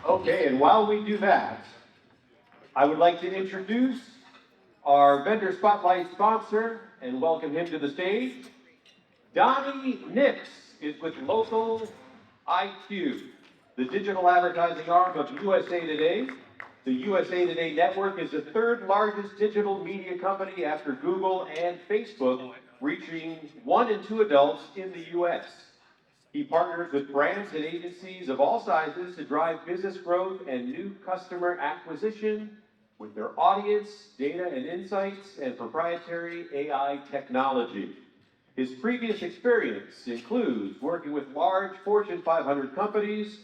Okay, and while we do that, I would like to introduce our vendor spotlight sponsor and welcome him to the stage. Donnie Nix is with Local IQ, the digital advertising arm of USA Today. The USA Today network is the third largest digital media company after Google and Facebook, reaching 1 in 2 adults in the US. He partners with brands and agencies of all sizes to drive business growth and new customer acquisition with their audience, data and insights, and proprietary AI technology. His previous experience includes working with large Fortune 500 companies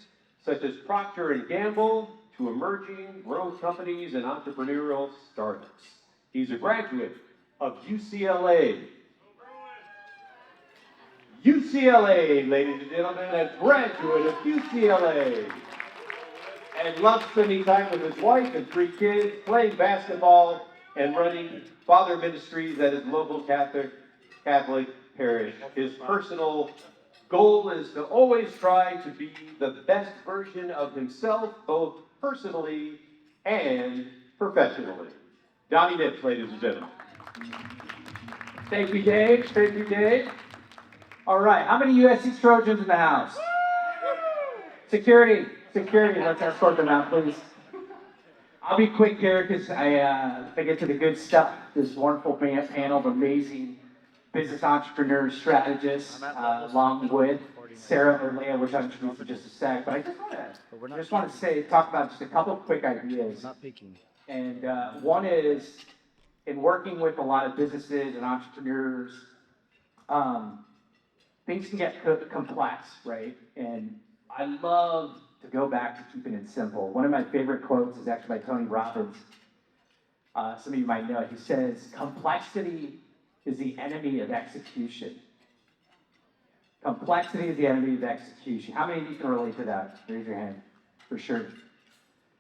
such as Procter and Gamble to emerging growth companies and entrepreneurial startups. He's a graduate of UCLA. UCLA, ladies and gentlemen, a graduate of UCLA. And loves spending time with his wife and 3 kids, playing basketball and running father ministries at his local Catholic parish. His personal goal is to always try to be the best version of himself, both personally and professionally. Donnie Nix, ladies and gentlemen. Thank you, Dave. Thank you, Dave. All right, how many USC Trojans in the house? Security, let's escort them out, please. I'll be quick here because I get to the good stuff. This wonderful panel of amazing business entrepreneurs, strategists, along with Sarah or Leah, which I'll introduce in just a sec. But I just want to talk about just a couple of quick ideas. And one is, in working with a lot of businesses and entrepreneurs, things can get complex, right? And I love to go back to keeping it simple. One of my favorite quotes is actually by Tony Robbins. Some of you might know it. He says, complexity is the enemy of execution. Complexity is the enemy of execution. How many of you can relate to that? Raise your hand, for sure.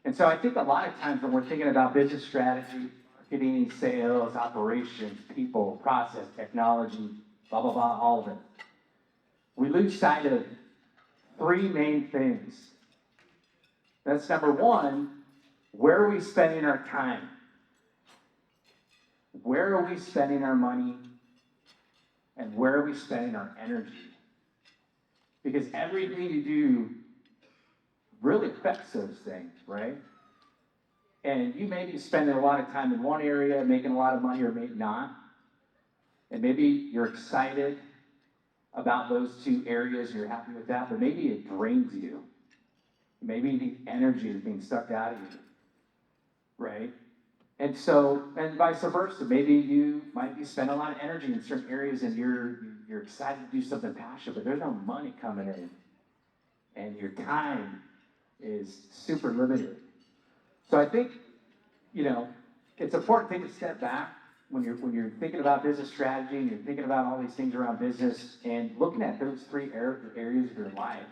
And so I think a lot of times when we're thinking about business strategy, marketing, sales, operations, people, process, technology, blah, blah, blah, all of it, we lose sight of 3 main things. That's number 1, where are we spending our time? Where are we spending our money? And where are we spending our energy? Because everything you do really affects those things, right? And you may be spending a lot of time in one area, making a lot of money, or maybe not. And maybe you're excited about those 2 areas, you're happy with that, but maybe it drains you. Maybe the energy is being sucked out of you, right? And vice versa. Maybe you might be spending a lot of energy in certain areas and you're excited to do something passionate, but there's no money coming in. And your time is super limited. So I think, it's important to take a step back when you're thinking about business strategy and you're thinking about all these things around business and looking at those 3 areas of your life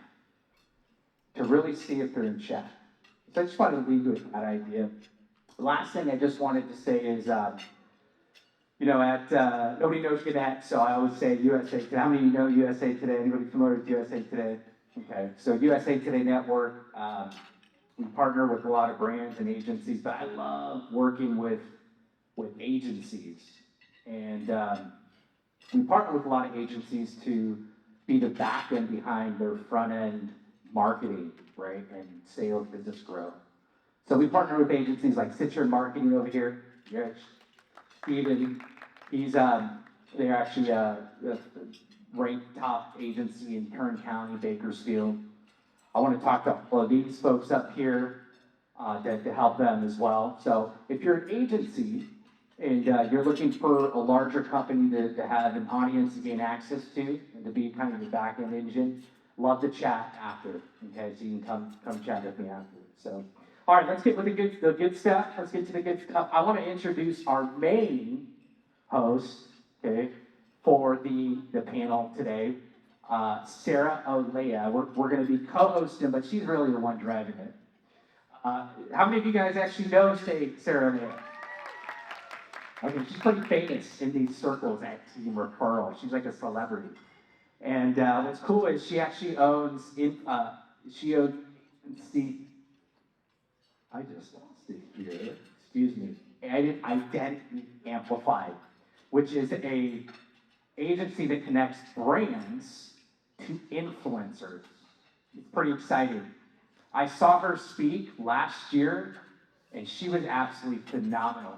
to really see if they're in check. So I just wanted to leave you with that idea. The last thing I just wanted to say is, nobody knows Gannett, so I always say USA Today. How many of you know USA Today? Anybody familiar with USA Today? Okay, so USA Today Network, we partner with a lot of brands and agencies, but I love working with agencies. And we partner with a lot of agencies to be the back end behind their front end marketing, right, and sales, business growth. So we partner with agencies like Citron Marketing over here. Yeah, Steven, they're actually a ranked top agency in Kern County, Bakersfield. I want to talk to all of these folks up here to help them as well. So if you're an agency and you're looking for a larger company to have an audience to gain access to and to be kind of the back end engine, love to chat after. Okay, so you can come chat with me after. So, all right, let's get with the good stuff. Let's get to the good stuff. I want to introduce our main host, okay, for the panel today, Sarah Olea. We're going to be co-hosting, but she's really the one driving it. How many of you guys actually know Sarah Olea? Okay, she's pretty famous in these circles at Team Referral. She's like a celebrity. And what's cool is she actually owns I just lost it here. Excuse me. Identity Amplified, which is a agency that connects brands to influencers. It's pretty exciting. I saw her speak last year, and she was absolutely phenomenal.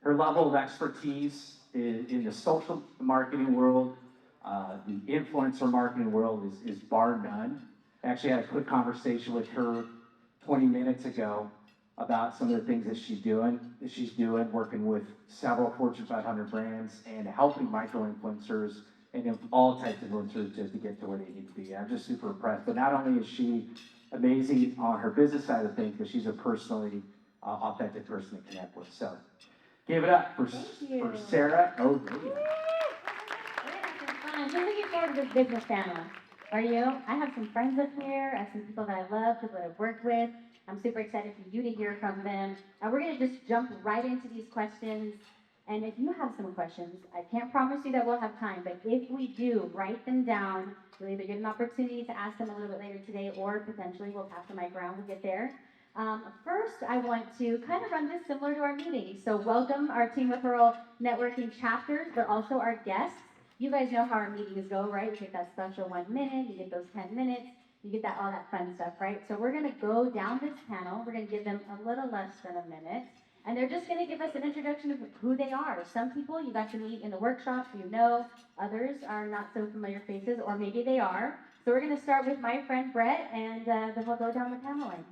Her level of expertise in the social marketing world, the influencer marketing world is bar none. I actually had a quick conversation with her 20 minutes ago about some of the things that she's doing, working with several Fortune 500 brands and helping micro-influencers and all types of influencers just to get to where they need to be. I'm just super impressed. But not only is she amazing on her business side of things, but she's a personally authentic person to connect with. So give it up for Sarah. Oh, yeah. We're gonna have some fun. I'm looking forward to this business panel. Are you? I have some friends up here. I have some people that I love, people that I've worked with. I'm super excited for you to hear from them. We're gonna just jump right into these questions. And if you have some questions, I can't promise you that we'll have time, but if we do, write them down. You'll either get an opportunity to ask them a little bit later today, or potentially we'll pass the mic around when we get there. First, I want to kind of run this similar to our meeting. So welcome our Team Referral Networking chapters, but also our guests. You guys know how our meetings go, right? You get that special 1 minute, you get those 10 minutes, you get that all that fun stuff, right? So we're gonna go down this panel. We're gonna give them a little less than a minute. And they're just gonna give us an introduction of who they are. Some people you got to meet in the workshop, you know. Others are not so familiar faces, or maybe they are. So we're gonna start with my friend Brett, and then we'll go down the panel line.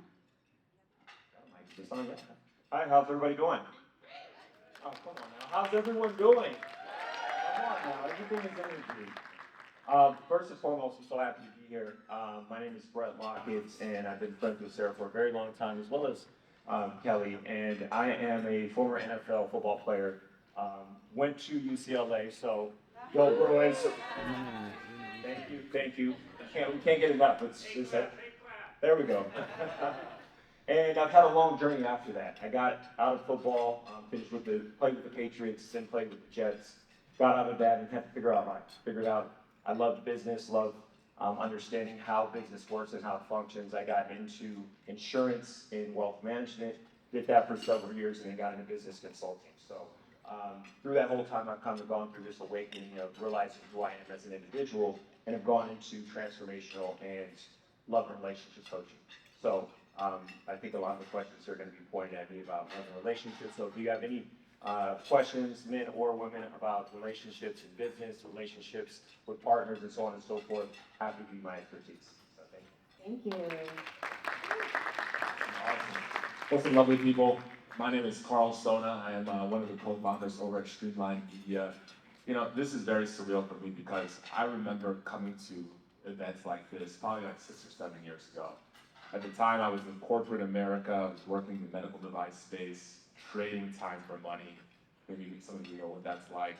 Hi, how's everybody doing? Oh, come on now. How's everyone doing? Come on now. Everything is energy. First and foremost, I'm so happy to be here. My name is Brett Lockett, and I've been friends with Sarah for a very long time, as well as Kelly. And I am a former NFL football player. Went to UCLA, so go Bruins. Thank you. We can't get enough. There we go. And I've had a long journey after that. I got out of football, played with the Patriots, then played with the Jets. Got out of that and had to figure out life. Figured out I love business, love understanding how business works and how it functions. I got into insurance and wealth management. Did that for several years and then got into business consulting. So through that whole time, I've kind of gone through this awakening of realizing who I am as an individual, and have gone into transformational and love and relationship coaching. So I think a lot of the questions are going to be pointed at me about love and relationships. So if you have any questions, men or women, about relationships in business, relationships with partners, and so on and so forth, happy to be my expertise. So thank you. Thank you. Awesome. What's up, lovely people? My name is Carl Sona. I am one of the co-founders over at Streamline Media. You know, this is very surreal for me because I remember coming to events like this probably like 6 or 7 years ago. At the time, I was in corporate America. I was working in the medical device space, trading time for money. Maybe some of you know what that's like.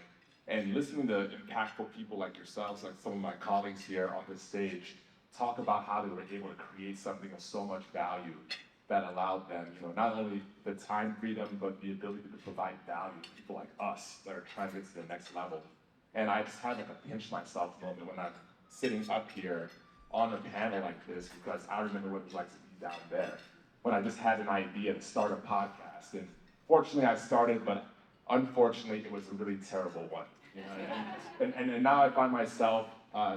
And listening to impactful people like yourselves, like some of my colleagues here on this stage, talk about how they were able to create something of so much value that allowed them, you know, not only the time freedom, but the ability to provide value to people like us that are trying to get to the next level. And I just had like a pinch myself moment when I'm sitting up here on a panel like this, because I remember what it was like to be down there, when I just had an idea to start a podcast. And fortunately I started, but unfortunately it was a really terrible one. You know? And now I find myself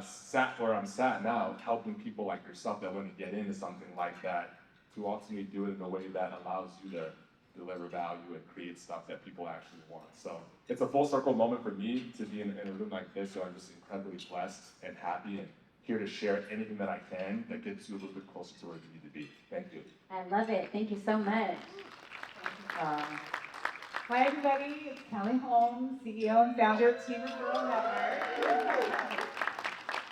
sat where I'm sat now, helping people like yourself that want to get into something like that, to ultimately do it in a way that allows you to deliver value and create stuff that people actually want. So it's a full circle moment for me to be in a room like this, so I'm just incredibly blessed and happy, and here to share anything that I can that gets you a little bit closer to where you need to be. Thank you. I love it. Thank you so much. Hi everybody, it's Kelly Holmes, CEO and founder of Team Referral Network.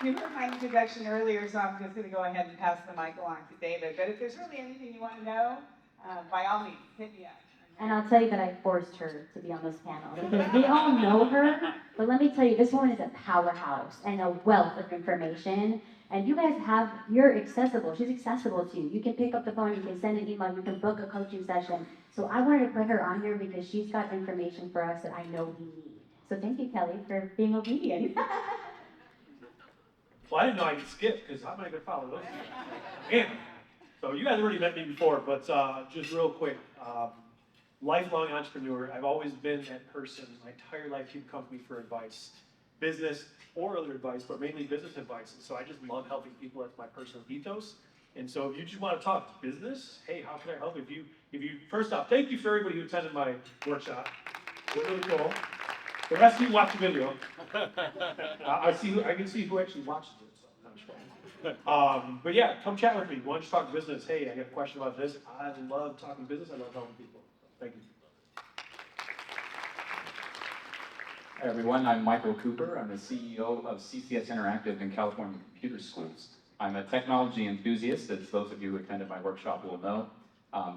You heard my introduction earlier, so I'm just going to go ahead and pass the mic along to David. But if there's really anything you want to know, by all means, hit me up. And I'll tell you that I forced her to be on this panel, because we all know her, but let me tell you, this woman is a powerhouse and a wealth of information. And you guys you're accessible. She's accessible to you. You can pick up the phone, you can send an email, you can book a coaching session. So I wanted to put her on here because she's got information for us that I know we need. So thank you, Kelly, for being obedient. Well, I didn't know I could skip because I'm not going to follow those. Man. So you guys already met me before, but just real quick, lifelong entrepreneur. I've always been that person. My entire life, people come to me for advice, business or other advice, but mainly business advice. And so I just love helping people. That's my personal ethos. And so if you just want to talk business, hey, how can I help? If you first off, thank you for everybody who attended my workshop. It was really cool. The rest of you watch the video. I can see who actually watches it. So I'm just kidding. But yeah, come chat with me. Why don't you talk business? Hey, I got a question about this. I love talking business. I love helping people. Thank you. Hi everyone, I'm Michael Cooper. I'm the CEO of CCS Interactive in California Computer Schools. I'm a technology enthusiast, as those of you who attended my workshop will know.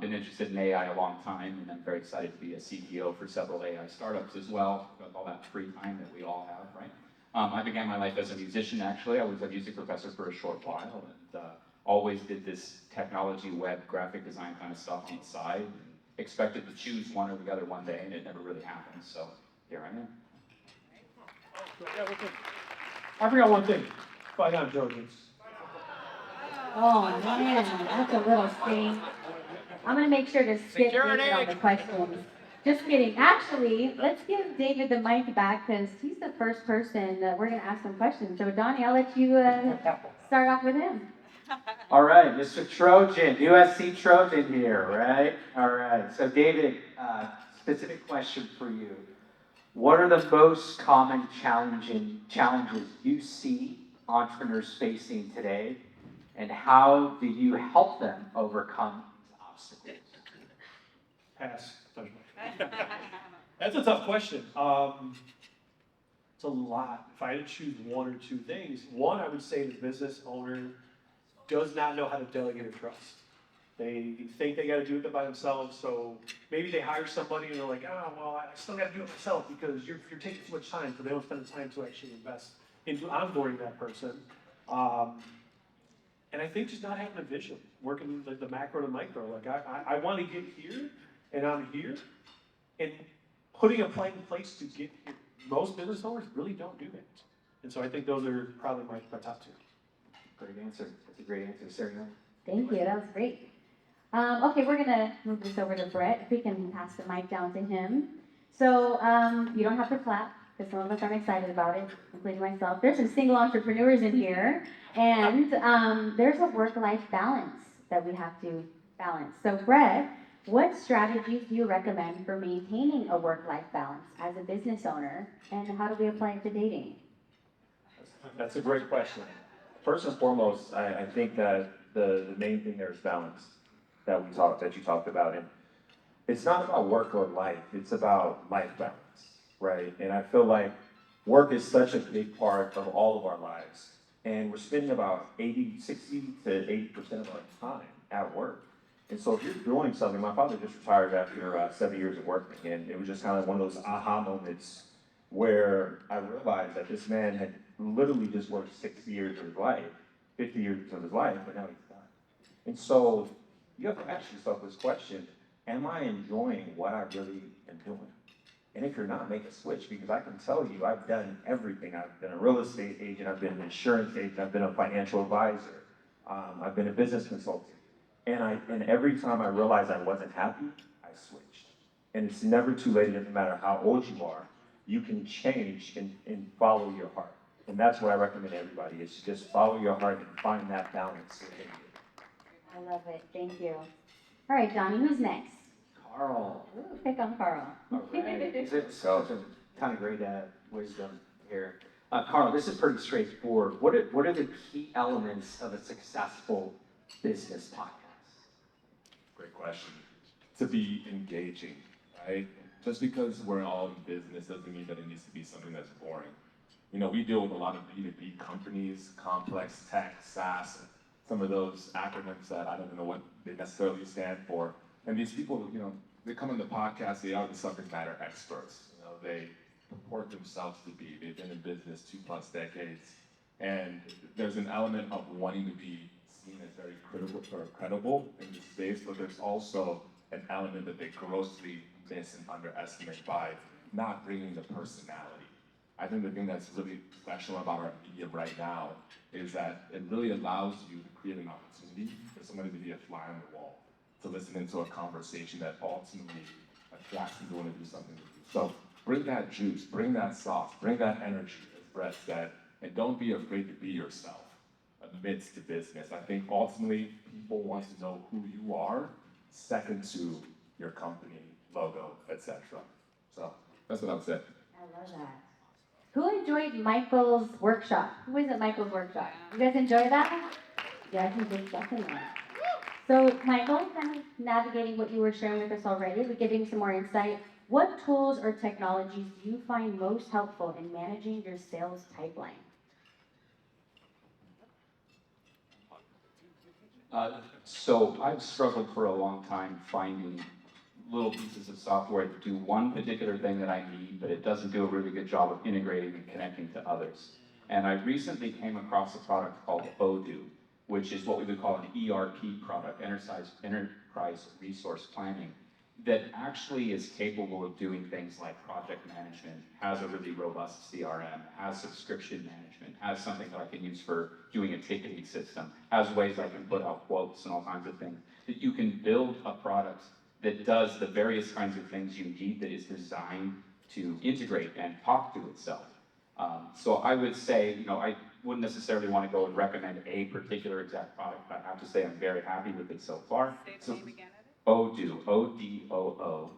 Been interested in AI a long time, and I'm very excited to be a CEO for several AI startups as well, with all that free time that we all have, right? I began my life as a musician, actually. I was a music professor for a short while, and always did this technology, web, graphic design kind of stuff on the side. Expected to choose one or the other one day, and it never really happened, so here I am. I forgot one thing. Bygone Trojans. Oh man, that's a little sting. I'm gonna make sure to skip David on the questions. Just kidding. Actually, let's give David the mic back because he's the first person that we're gonna ask some questions. So Donnie, I'll let you start off with him. All right, Mr. Trojan, USC Trojan here, right? All right, so David, specific question for you. What are the most common challenges you see entrepreneurs facing today, and how do you help them overcome these obstacles? Pass. That's a tough question. It's a lot. If I had to choose one or two things, one, I would say the business owner does not know how to delegate or trust. They think they got to do it by themselves, so maybe they hire somebody and they're like, oh, well, I still got to do it myself because you're taking too much time, so they don't spend the time to actually invest into onboarding that person. And I think just not having a vision, working like the macro to micro. Like I want to get here, and I'm here, and putting a plan in place to get here. Most business owners really don't do that. And so I think those are probably my top two. Great answer. That's a great answer, Sarah. Thank you. That was great. Okay, we're gonna move this over to Brett. If we can pass the mic down to him. So you don't have to clap because some of us aren't excited about it, including myself. There's some single entrepreneurs in here, and there's a work-life balance that we have to balance. So Brett, what strategies do you recommend for maintaining a work-life balance as a business owner, and how do we apply it to dating? That's a great question. First and foremost, I think that the main thing there is balance that you talked about. And it's not about work or life, it's about life balance, right? And I feel like work is such a big part of all of our lives. And we're spending about 60 to 80% of our time at work. And so if you're doing something, my father just retired after 7 years of working, and it was just kind of one of those aha moments where I realized that this man had literally just worked 60 years of his life, 50 years of his life, but now he's done. And so you have to ask yourself this question, am I enjoying what I really am doing? And if you're not, make a switch, because I can tell you I've done everything. I've been a real estate agent, I've been an insurance agent, I've been a financial advisor, I've been a business consultant. And every time I realized I wasn't happy, I switched. And it's never too late, no matter how old you are, you can change and follow your heart. And that's what I recommend everybody, is to just follow your heart and find that balance within you. I love it. Thank you. All right, Donnie, who's next? Carl. Ooh, pick on Carl. All right. So kind of great wisdom here. Carl, this is pretty straightforward. What are the key elements of a successful business podcast? Great question. To be engaging, right? Just because we're all in business doesn't mean that it needs to be something that's boring. You know, we deal with a lot of B2B companies, complex tech, SaaS, some of those acronyms that I don't even know what they necessarily stand for. And these people, you know, they come on the podcast, they are the subject matter experts. You know, they purport themselves to be. They've been in business 2+ decades. And there's an element of wanting to be seen as very credible in this space, but there's also an element that they grossly miss and underestimate by not bringing the personality. I think the thing that's really special about our medium right now is that it really allows you to create an opportunity for somebody to be a fly on the wall, to listen into a conversation that ultimately attracts them to want to do something with you. So bring that juice, bring that sauce, bring that energy, as Brett said, and don't be afraid to be yourself amidst the business. I think ultimately people want to know who you are, second to your company, logo, etc. So that's what I would say. I love that. Who enjoyed Michael's workshop? Who was at Michael's workshop? You guys enjoy that? Yes, you did, definitely. So, Michael, kind of navigating what you were sharing with us already, but giving some more insight. What tools or technologies do you find most helpful in managing your sales pipeline? So I've struggled for a long time finding little pieces of software that do one particular thing that I need, but it doesn't do a really good job of integrating and connecting to others. And I recently came across a product called Odoo, which is what we would call an ERP product, Enterprise Resource Planning, that actually is capable of doing things like project management, has a really robust CRM, has subscription management, has something that I can use for doing a ticketing system, has ways I can put out quotes and all kinds of things, that you can build a product that does the various kinds of things you need, that is designed to integrate and talk to itself. So I would say, I wouldn't necessarily want to go and recommend a particular exact product, but I have to say I'm very happy with it so far. So, Odoo, O-D-O-O.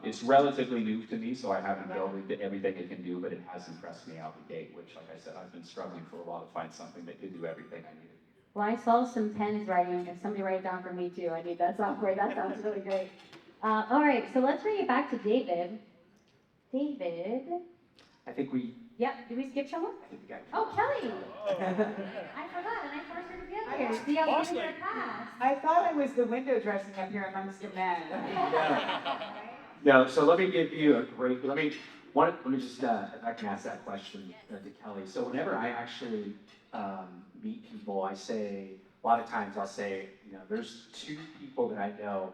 It's relatively new to me, so I haven't built everything it can do, but it has impressed me out the gate, which, like I said, I've been struggling for a while to find something that could do everything I needed. Well, I saw some pens writing. If somebody write it down for me too, I need that software. That sounds really great. All right, so let's bring it back to David. David. I think we, Yep, did we skip someone? I think we got. Oh, Kelly. I forgot, and I forced her to be up here. See how we did her pass. I thought I was the window dressing up here amongst the men. No, so let me give you a great, let me just, if I can ask that question to Kelly. So whenever I actually meet people, I say, a lot of times I'll say, there's two people that I know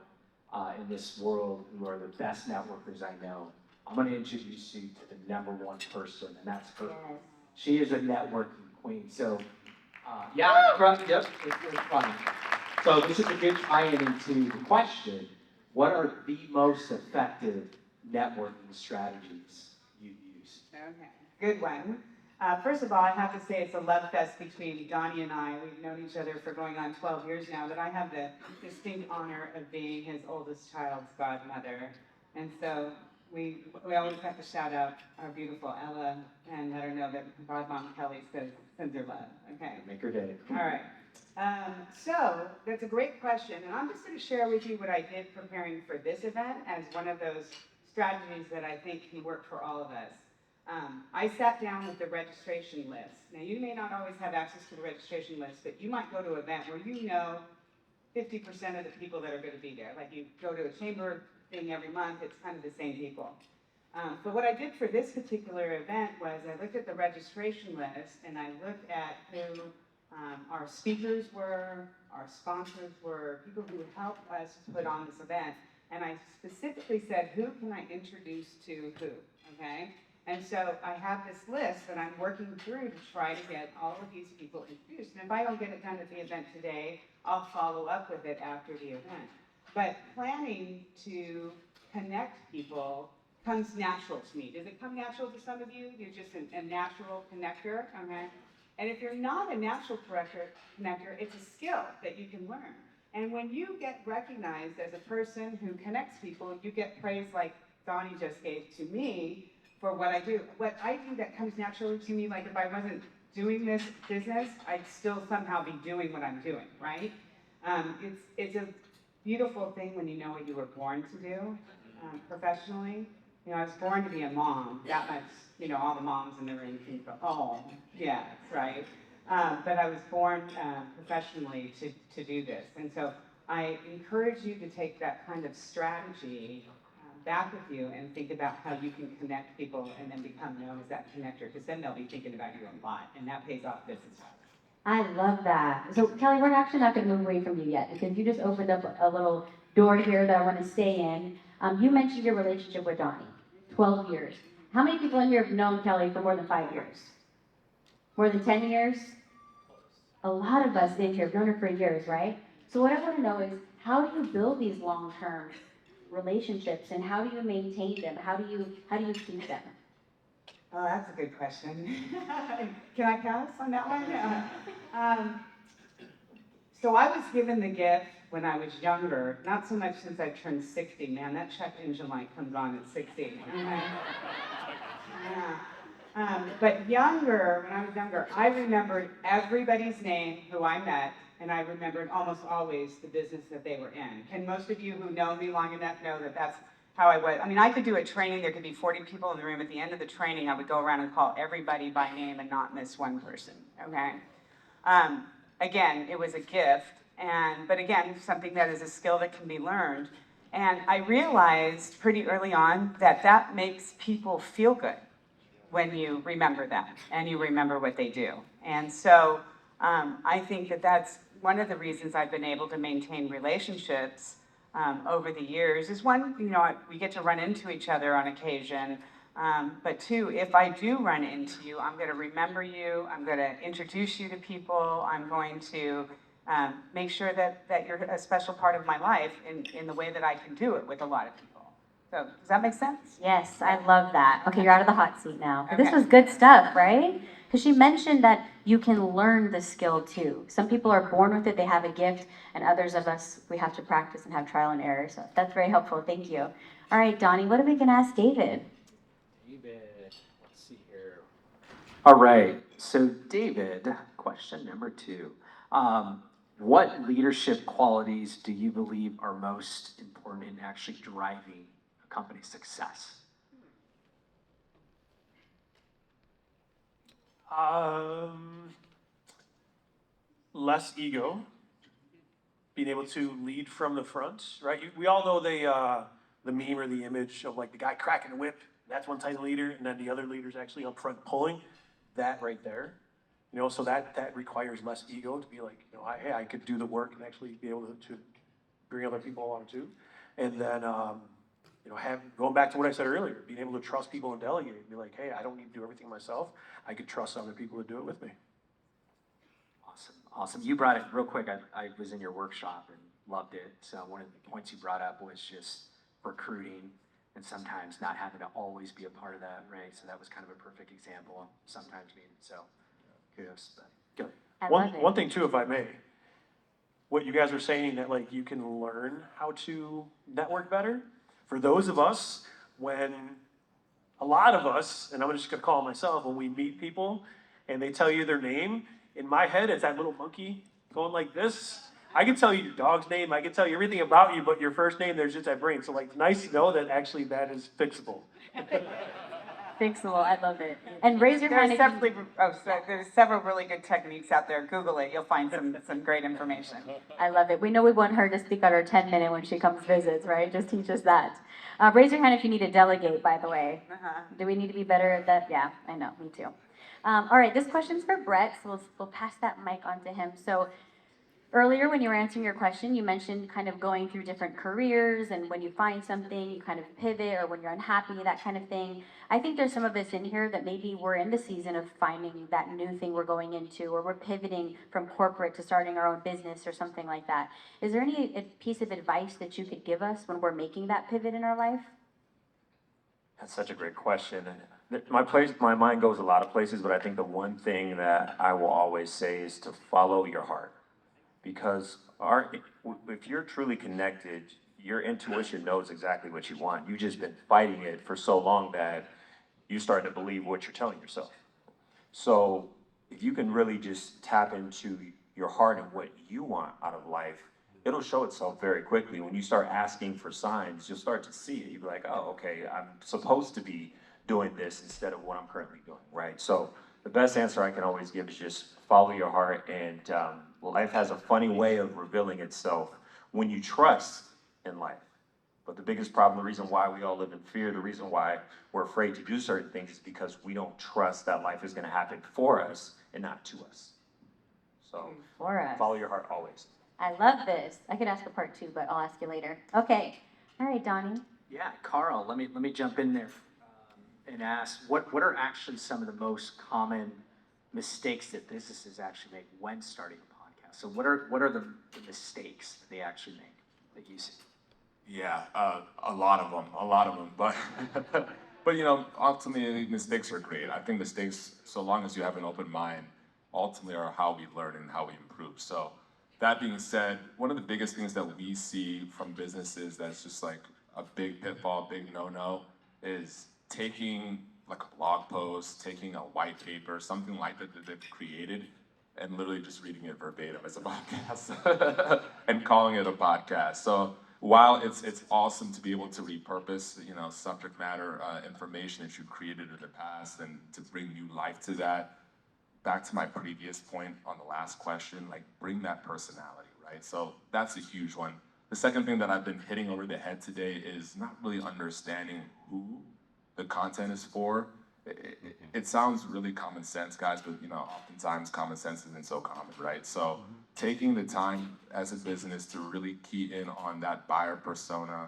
in this world who are the best networkers I know. I'm going to introduce you to the number one person, and that's her. Yes. She is a networking queen. So, yep, it's funny. So this is a good tie-in into the question. What are the most effective networking strategies you use? Okay, good one. First of all, I have to say it's a love fest between Donnie and I. We've known each other for going on 12 years now, but I have the distinct honor of being his oldest child's godmother. And so we always have to shout out our beautiful Ella and let her know that Godmom Kelly sends her love, okay? Make her day. All right. So that's a great question, and I'm just going to share with you what I did preparing for this event as one of those strategies that I think can work for all of us. I sat down with the registration list. Now, you may not always have access to the registration list, but you might go to an event where you know 50% of the people that are going to be there. Like you go to a chamber thing every month, it's kind of the same people. But what I did for this particular event was I looked at the registration list and I looked at who our speakers were, our sponsors were, people who helped us put on this event. And I specifically said, who can I introduce to who, okay? And so I have this list that I'm working through to try to get all of these people introduced. And if I don't get it done at the event today, I'll follow up with it after the event. But planning to connect people comes natural to me. Does it come natural to some of you? You're just a natural connector, okay? And if you're not a natural connector, it's a skill that you can learn. And when you get recognized as a person who connects people, you get praise like Donnie just gave to me for what I do. What I do that comes naturally to me, like if I wasn't doing this business, I'd still somehow be doing what I'm doing, right? It's a beautiful thing when you know what you were born to do professionally. I was born to be a mom. That much, all the moms in the room can go, oh, yeah, right. But I was born professionally to do this. And so I encourage you to take that kind of strategy back with you and think about how you can connect people and then become known as that connector, because then they'll be thinking about you a lot, and that pays off business. I love that. So Kelly, we're actually not going to move away from you yet because you just opened up a little door here that I want to stay in. You mentioned your relationship with Donnie, 12 years. How many people in here have known Kelly for more than 5 years? More than 10 years? A lot of us in here have known her for years, right? So what I want to know is, how do you build these long-term relationships, and how do you maintain them? How do you keep them? Oh, that's a good question. Can I pass on that one? So I was given the gift when I was younger, not so much since I turned 60, man, that check engine light comes on at 60. But younger, when I was younger, I remembered everybody's name who I met, and I remembered almost always the business that they were in. And most of you who know me long enough know that that's how I was. I mean, I could do a training, there could be 40 people in the room. At the end of the training, I would go around and call everybody by name and not miss one person, okay? Again, it was a gift, but again, something that is a skill that can be learned. And I realized pretty early on that that makes people feel good when you remember them and you remember what they do. And so I think that that's one of the reasons I've been able to maintain relationships over the years is one, you know, we get to run into each other on occasion. But two, if I do run into you, I'm going to remember you. I'm going to introduce you to people. I'm going to make sure that you're a special part of my life in the way that I can do it with a lot of people. So does that make sense? Yes, I love that. Okay, you're out of the hot seat now. But This Okay. was good stuff, right? Because she mentioned that you can learn the skill too. Some people are born with it, they have a gift, and others of us, we have to practice and have trial and error. So that's very helpful. Thank you. All right, Donnie, what are we going to ask David? David, let's see here. All right, so David, question number 2. What leadership qualities do you believe are most important in actually driving a company's success? Less ego, being able to lead from the front, right? We all know the meme or the image of like the guy cracking the whip. That's one type of leader, and then the other leader's actually up front pulling. That right there, you know, so that requires less ego to be like, you know, hey, I could do the work and actually be able to bring other people along too. And then, you know, going back to what I said earlier, being able to trust people and delegate and be like, hey, I don't need to do everything myself. I could trust other people to do it with me. Awesome. You brought it real quick. I was in your workshop and loved it. So one of the points you brought up was just recruiting and sometimes not having to always be a part of that, right? So that was kind of a perfect example of sometimes being, so kudos. But go. I love it. One thing too, if I may, what you guys are saying that like you can learn how to network better. For those of us, when a lot of us, and I'm just gonna call myself, when we meet people and they tell you their name, in my head it's that little monkey going like this. I can tell you your dog's name, I can tell you everything about you, but your first name, there's just that brain. So like, nice to know that actually that is fixable. Fixable, I love it. And raise your hand if you... There's several really good techniques out there. Google it, you'll find some great information. I love it. We know we want her to speak on her 10-minute when she comes visits, right? Just teach us that. Raise your hand if you need to delegate, by the way. Do we need to be better at that? Yeah, I know, me too. All right, this question's for Brett, so we'll pass that mic on to him. So earlier when you were answering your question, you mentioned kind of going through different careers, and when you find something, you kind of pivot, or when you're unhappy, that kind of thing. I think there's some of us in here that maybe we're in the season of finding that new thing we're going into, or we're pivoting from corporate to starting our own business or something like that. Is there any piece of advice that you could give us when we're making that pivot in our life? That's such a great question. My mind goes a lot of places, but I think the one thing that I will always say is to follow your heart. Because if you're truly connected, your intuition knows exactly what you want. You've just been fighting it for so long that you start to believe what you're telling yourself. So if you can really just tap into your heart and what you want out of life, it'll show itself very quickly. When you start asking for signs, you'll start to see it. You'll be like, oh, okay, I'm supposed to be doing this instead of what I'm currently doing, right? So the best answer I can always give is just follow your heart, and life has a funny way of revealing itself when you trust in life. But the biggest problem, the reason why we all live in fear, the reason why we're afraid to do certain things is because we don't trust that life is gonna happen for us and not to us. So For us. follow your heart always. I love this. I could ask a part 2, but I'll ask you later. Okay. All right, Donnie. Yeah, Carl, let me jump in there. and ask, what are actually some of the most common mistakes that businesses actually make when starting a podcast? So what are the mistakes that they actually make that you see? Yeah, a lot of them, but but ultimately mistakes are great. I think mistakes, so long as you have an open mind, ultimately are how we learn and how we improve. So that being said, one of the biggest things that we see from businesses that's just like a big pitfall, big no-no, is taking like a blog post, taking a white paper, something like that that they've created, and literally just reading it verbatim as a podcast and calling it a podcast. So while it's awesome to be able to repurpose subject matter information that you've created in the past and to bring new life to that, back to my previous point on the last question, like bring that personality, right? So that's a huge one. The second thing that I've been hitting over the head today is not really understanding who the content is for. It sounds really common sense, guys, but oftentimes common sense isn't so common, right? So taking the time as a business to really key in on that buyer persona,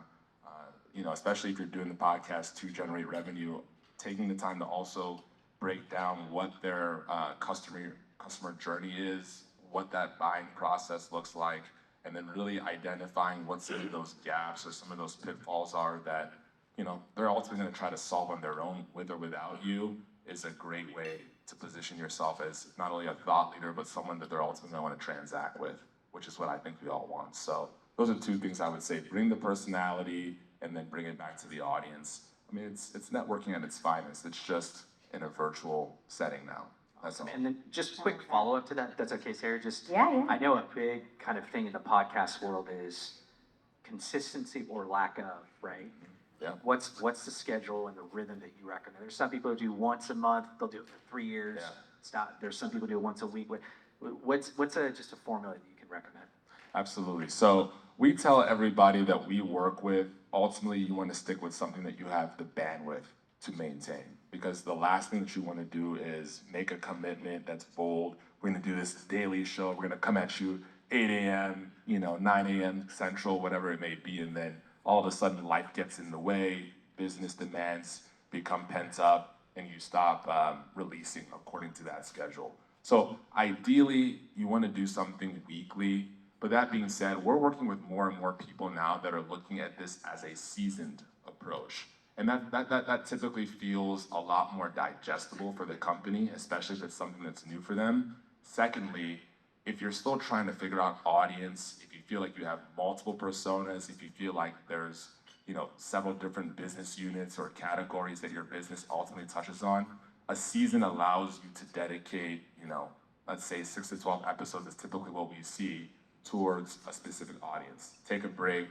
especially if you're doing the podcast to generate revenue, taking the time to also break down what their customer journey is, what that buying process looks like, and then really identifying what some of those gaps or some of those pitfalls are that they're ultimately going to try to solve on their own, with or without you, is a great way to position yourself as not only a thought leader, but someone that they're ultimately going to want to transact with, which is what I think we all want. So those are two things I would say: bring the personality, and then bring it back to the audience. I mean, it's networking at its finest. It's just in a virtual setting now. That's all. And then just quick follow-up to that, if that's okay, Sarah. Yeah. I know a big kind of thing in the podcast world is consistency or lack of, right? Yeah. What's the schedule and the rhythm that you recommend? There's some people who do once a month, they'll do it for 3 years. Yeah. It's not, there's some people who do it once a week. What's just a formula that you can recommend? Absolutely. So we tell everybody that we work with, ultimately you want to stick with something that you have the bandwidth to maintain. Because the last thing that you want to do is make a commitment that's bold. We're going to do this daily show. We're going to come at you 8 a.m., 9 a.m. Central, whatever it may be, and then all of a sudden life gets in the way, business demands become pent up, and you stop releasing according to that schedule. So ideally, you want to do something weekly. But that being said, we're working with more and more people now that are looking at this as a seasoned approach. And that typically feels a lot more digestible for the company, especially if it's something that's new for them. Secondly, if you're still trying to figure out audience, if you feel like you have multiple personas, if you feel like there's several different business units or categories that your business ultimately touches on, a season allows you to dedicate, let's say 6 to 12 episodes is typically what we see towards a specific audience. Take a break,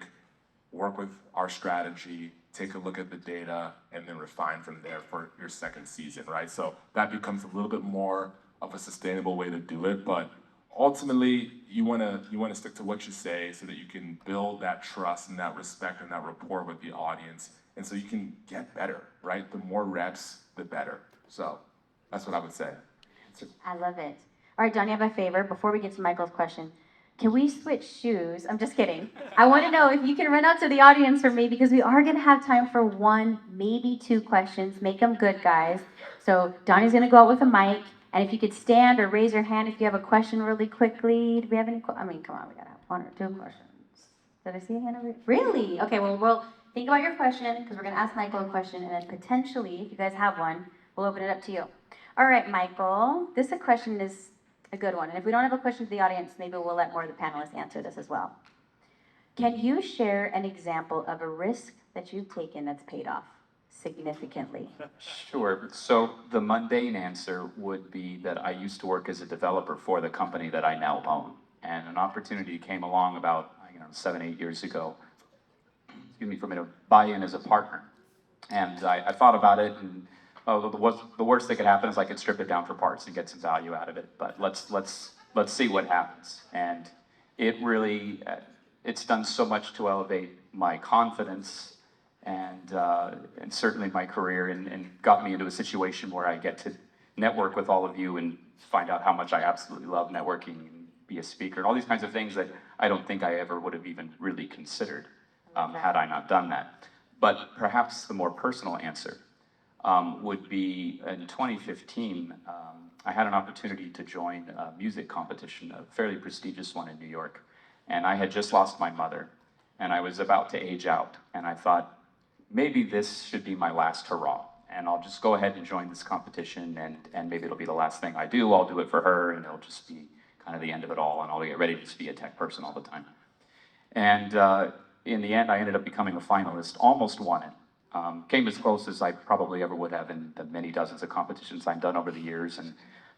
work with our strategy, take a look at the data, and then refine from there for your second season, right? So that becomes a little bit more of a sustainable way to do it, but ultimately you want to stick to what you say so that you can build that trust and that respect and that rapport with the audience, and so you can get better, right? The more reps, the better. So that's what I would say. I love it. All right, Donnie, I have a favor. Before we get to Michael's question, can we switch shoes? I'm just kidding. I want to know if you can run out to the audience for me, because we are going to have time for 1, maybe 2 questions. Make them good, guys. So Donnie's going to go out with a mic, and if you could stand or raise your hand if you have a question really quickly. Do we have any? Come on, we got to have 1 or 2 questions. Did I see a hand over here? Really? Okay, well, we'll think about your question, because we're going to ask Michael a question, and then potentially, if you guys have one, we'll open it up to you. All right, Michael, this question is a good one. And if we don't have a question to the audience, maybe we'll let more of the panelists answer this as well. Can you share an example of a risk that you've taken that's paid off significantly? Sure. So the mundane answer would be that I used to work as a developer for the company that I now own. And an opportunity came along about 7, 8 years ago, for me to buy in as a partner. And I thought about it, and the worst that could happen is I could strip it down for parts and get some value out of it. But let's see what happens. And it really, it's done so much to elevate my confidence and certainly my career, and got me into a situation where I get to network with all of you and find out how much I absolutely love networking and be a speaker and all these kinds of things that I don't think I ever would have even really considered had I not done that. But perhaps the more personal answer would be in 2015, I had an opportunity to join a music competition, a fairly prestigious one in New York. And I had just lost my mother, and I was about to age out. And I thought, maybe this should be my last hurrah. And I'll just go ahead and join this competition, and maybe it'll be the last thing I do. I'll do it for her, and it'll just be kind of the end of it all, and I'll get ready to just be a tech person all the time. And in the end, I ended up becoming a finalist, almost won it. Came as close as I probably ever would have in the many dozens of competitions I've done over the years. And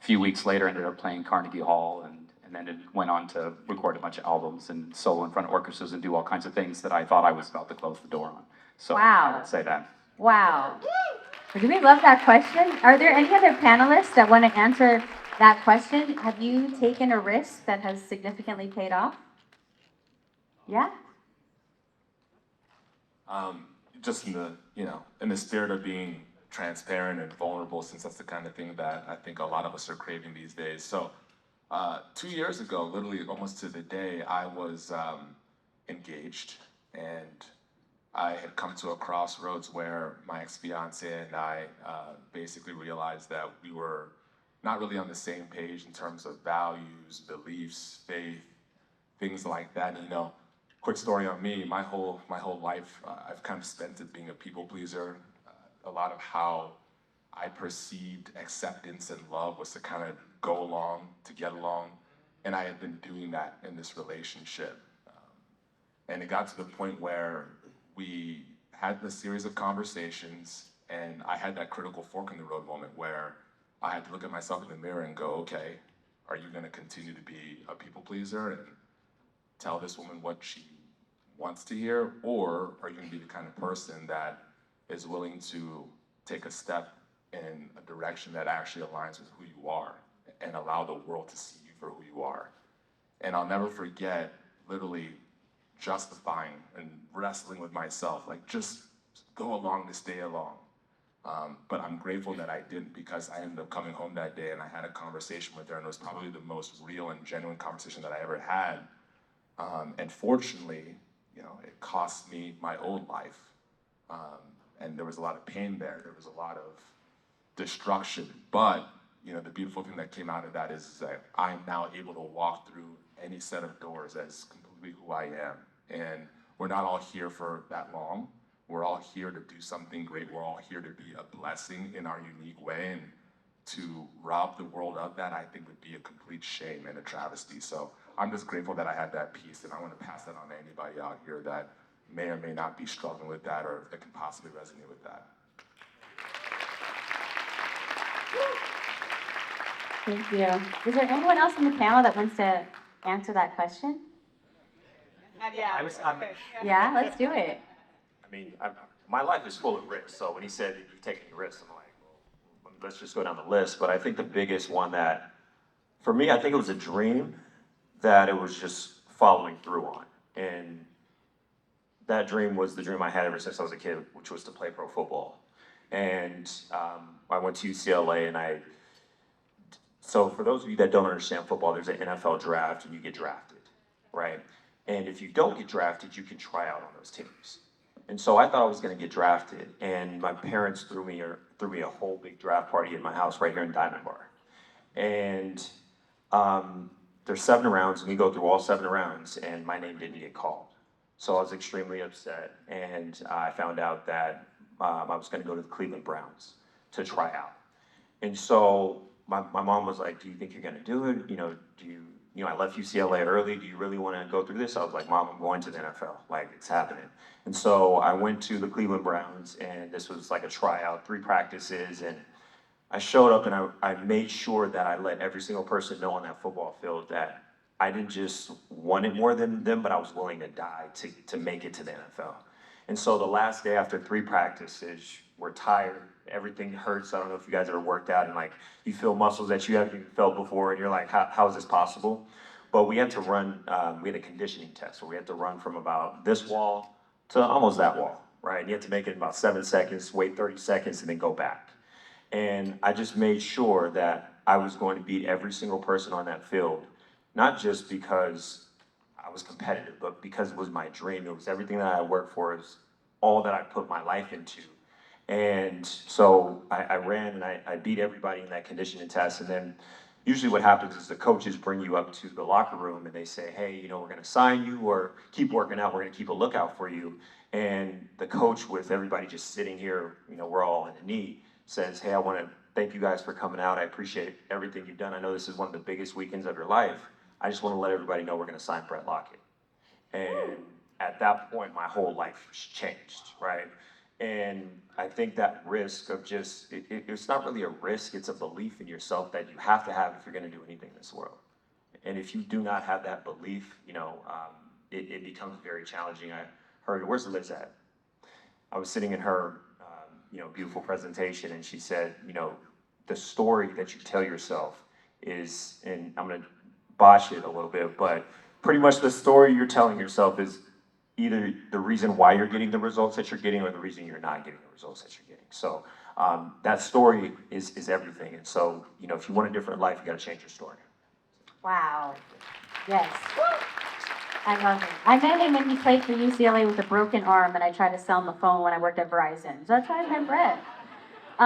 a few weeks later, ended up playing Carnegie Hall, and then it went on to record a bunch of albums and solo in front of orchestras and do all kinds of things that I thought I was about to close the door on. So Wow. I would say that. Wow. Do we love that question? Are there any other panelists that want to answer that question? Have you taken a risk that has significantly paid off? Yeah? Just in the, in the spirit of being transparent and vulnerable, since that's the kind of thing that I think a lot of us are craving these days. So 2 years ago, literally almost to the day, I was engaged, and I had come to a crossroads where my ex-fiance and I basically realized that we were not really on the same page in terms of values, beliefs, faith, things like that. And, quick story on me, my whole life, I've kind of spent it being a people pleaser. A lot of how I perceived acceptance and love was to kind of go along, to get along. And I had been doing that in this relationship. And it got to the point where we had a series of conversations, and I had that critical fork in the road moment where I had to look at myself in the mirror and go, okay, are you gonna continue to be a people pleaser and tell this woman what she wants to hear, or are you gonna be the kind of person that is willing to take a step in a direction that actually aligns with who you are and allow the world to see you for who you are? And I'll never forget literally justifying and wrestling with myself, like just go along to stay along. But I'm grateful that I didn't, because I ended up coming home that day and I had a conversation with her, and it was probably the most real and genuine conversation that I ever had. And fortunately, it cost me my old life. And there was a lot of pain there. There was a lot of destruction. But, the beautiful thing that came out of that is that I'm now able to walk through any set of doors as completely who I am. And we're not all here for that long. We're all here to do something great. We're all here to be a blessing in our unique way. And to rob the world of that, I think would be a complete shame and a travesty. So I'm just grateful that I had that piece, and I want to pass that on to anybody out here that may or may not be struggling with that, or that can possibly resonate with that. Thank you. Is there anyone else on the panel that wants to answer that question? Yeah. Yeah, let's do it. My life is full of risks. So when he said that you've taken risks, I'm like, well, let's just go down the list. But I think the biggest one that, for me, I think it was a dream that it was just following through on. And that dream was the dream I had ever since I was a kid, which was to play pro football. And I went to UCLA, and so for those of you that don't understand football, there's an NFL draft and you get drafted, right? And if you don't get drafted, you can try out on those teams. And so I thought I was gonna get drafted, and my parents threw me a whole big draft party in my house right here in Diamond Bar. And there's 7 rounds, and we go through all 7 rounds, and my name didn't get called. So I was extremely upset, and I found out that I was gonna go to the Cleveland Browns to try out. And so my mom was like, do you think you're gonna do it? I left UCLA early, do you really wanna go through this? I was like, Mom, I'm going to the NFL, like it's happening. And so I went to the Cleveland Browns, and this was like a tryout, 3 practices, and I showed up, and I made sure that I let every single person know on that football field that I didn't just want it more than them, but I was willing to die to make it to the NFL. And so the last day after 3 practices, we're tired, everything hurts. I don't know if you guys ever worked out and like you feel muscles that you haven't even felt before, and you're like, how is this possible? But we had to run, we had a conditioning test where we had to run from about this wall to almost that wall, right? And you had to make it in about 7 seconds, wait 30 seconds, and then go back. And I just made sure that I was going to beat every single person on that field, not just because I was competitive, but because it was my dream. It was everything that I worked for, it was all that I put my life into. And so I ran and I beat everybody in that conditioning test. And then usually what happens is the coaches bring you up to the locker room and they say, hey, you know, we're going to sign you or keep working out. We're going to keep a lookout for you. And the coach, with everybody just sitting here, you know, we're all in a knee, says, hey, I want to thank you guys for coming out. I appreciate everything you've done. I know this is one of the biggest weekends of your life. I just want to let everybody know we're going to sign Brett Lockett. And at that point, my whole life was changed, right? And I think that risk of just, it's not really a risk, it's a belief in yourself that you have to have if you're going to do anything in this world. And if you do not have that belief, you know, it becomes very challenging. I heard, where's Liz at? I was sitting in her, you know, beautiful presentation, and she said, you know, the story that you tell yourself is, and I'm gonna botch it a little bit, but pretty much the story you're telling yourself is either the reason why you're getting the results that you're getting or the reason you're not getting the results that you're getting. So that story is everything. And so, you know, if you want a different life, you gotta change your story. Wow. Yes. I love it. I met him when he played for UCLA with a broken arm, and I tried to sell him the phone when I worked at Verizon. So that's how I met Brett.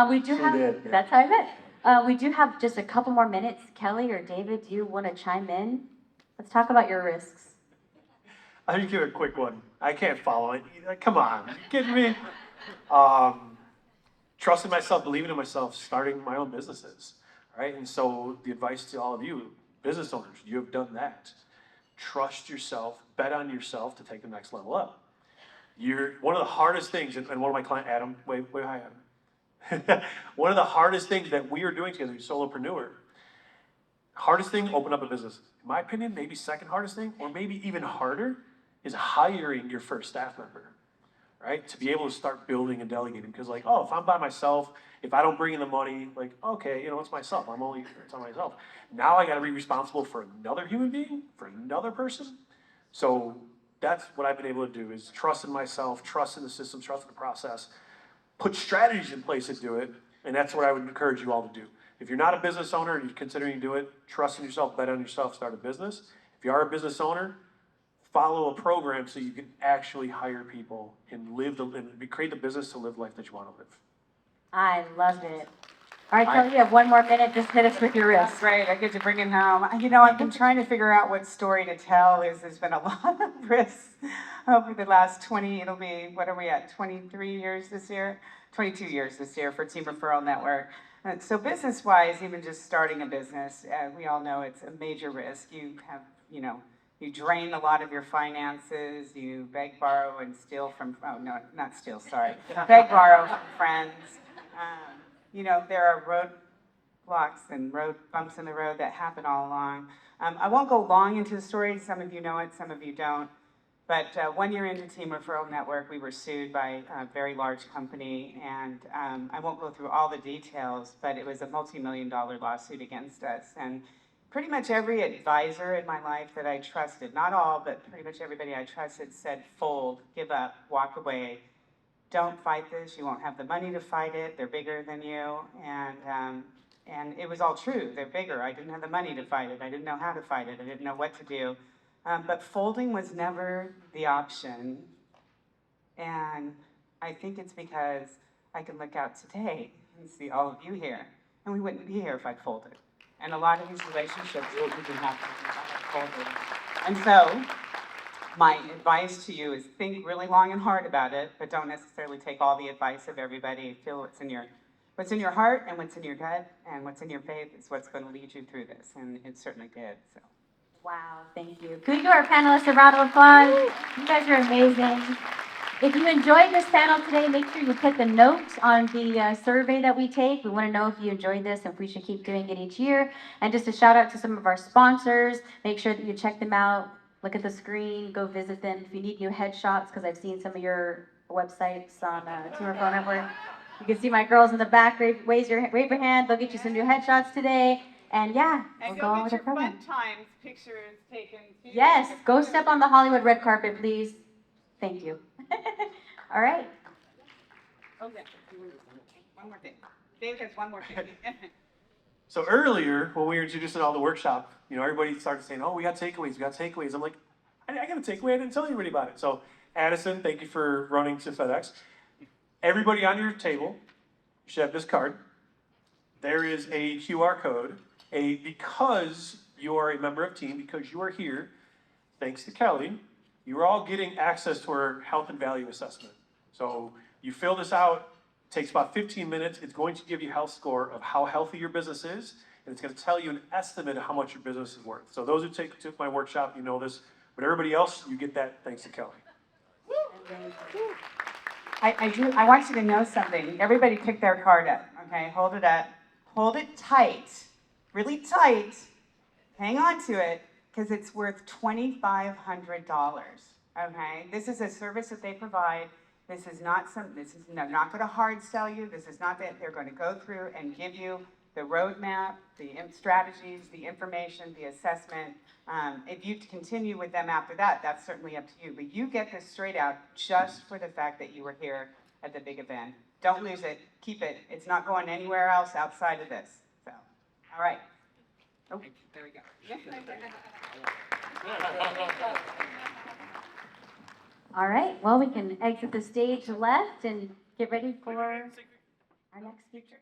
We do have. did, yeah. That's how I met. We do have just a couple more minutes. Kelly or David, do you want to chime in? Let's talk about your risks. I'll just give it a quick one. I can't follow it. Like, come on, you kidding me? Trusting myself, believing in myself, starting my own businesses, right? And so the advice to all of you, business owners, you have done that. Trust yourself, bet on yourself to take the next level up. One of the hardest things, and one of my clients, Adam, wait, hi, Adam. One of the hardest things that we are doing together, solopreneur, hardest thing, open up a business. In my opinion, maybe second hardest thing, or maybe even harder, is hiring your first staff member, right? To be able to start building and delegating. Because like, oh, if I'm by myself, if I don't bring in the money, like, okay, you know, it's myself. It's on myself. Now I gotta be responsible for another human being, for another person. So that's what I've been able to do, is trust in myself, trust in the system, trust in the process, put strategies in place to do it. And that's what I would encourage you all to do. If you're not a business owner and you're considering to do it, trust in yourself, bet on yourself, start a business. If you are a business owner, follow a program so you can actually hire people and create the business to live the life that you want to live. I love it. All right, Kelly, you have one more minute. Just hit us with your That's risks. great. I get to bring it home. You know, I've been trying to figure out what story to tell. There's been a lot of risks over the last 20, it'll be, what are we at, 23 years this year? 22 years this year for Team Referral Network. So business-wise, even just starting a business, we all know it's a major risk. You have, you know, you drain a lot of your finances, you beg, borrow, and steal from, oh, no, not steal, sorry. Beg, borrow from friends. You know, there are roadblocks and road bumps in the road that happen all along. I won't go long into the story. Some of you know it, some of you don't. But 1 year into Team Referral Network, we were sued by a very large company, and I won't go through all the details, but it was a multi-million-dollar lawsuit against us. And pretty much every advisor in my life that I trusted, not all, but pretty much everybody I trusted, said fold, give up, walk away. Don't fight this. You won't have the money to fight it. They're bigger than you. And it was all true. They're bigger. I didn't have the money to fight it. I didn't know how to fight it. I didn't know what to do. But folding was never the option. And I think it's because I can look out today and see all of you here. And we wouldn't be here if I'd folded. And a lot of these relationships wouldn't be happening if I had folded. And so, my advice to you is think really long and hard about it, but don't necessarily take all the advice of everybody. Feel what's in your heart and what's in your gut and what's in your faith is what's going to lead you through this. And it certainly did. So. Wow, thank you. Could we give our panelists a round of applause? You guys are amazing. If you enjoyed this panel today, make sure you put the note on the survey that we take. We want to know if you enjoyed this and if we should keep doing it each year. And just a shout out to some of our sponsors. Make sure that you check them out. Look at the screen. Go visit them. If you need new headshots, because I've seen some of your websites on Team Referral Network. You can see my girls in the back. Raise your hand. They'll get you some new headshots today. And yeah, we'll go on with the program. Fun times pictures taken too. Yes, go step on the Hollywood red carpet, please. Thank you. All right. Okay. One more thing. David has one more thing. So earlier, when we were introducing all the workshop, you know, everybody started saying, oh, we got takeaways. I'm like, I got a takeaway. I didn't tell anybody about it. So Addison, thank you for running to FedEx. everybody on your table should have this card. There is a QR code, because you are a member of team, because you are here, thanks to Kelly, you are all getting access to our health and value assessment. So you fill this out, it takes about 15 minutes. It's going to give you a health score of how healthy your business is, and it's going to tell you an estimate of how much your business is worth. So those who took my workshop, you know this, but everybody else, you get that thanks to Kelly. I want you to know something. Everybody pick their card up, okay? Hold it up. Hold it tight, really tight. Hang on to it, because it's worth $2,500, okay? This is a service that they provide. This is not not going to hard sell you. This is not that they're going to go through and give you the roadmap, the strategies, the information, the assessment. If you continue with them after that, that's certainly up to you. But you get this straight out just for the fact that you were here at the big event. Don't lose it. Keep it. It's not going anywhere else outside of this. So, all right. Oh, there we go. All right, well, we can exit the stage left and get ready for our next speaker.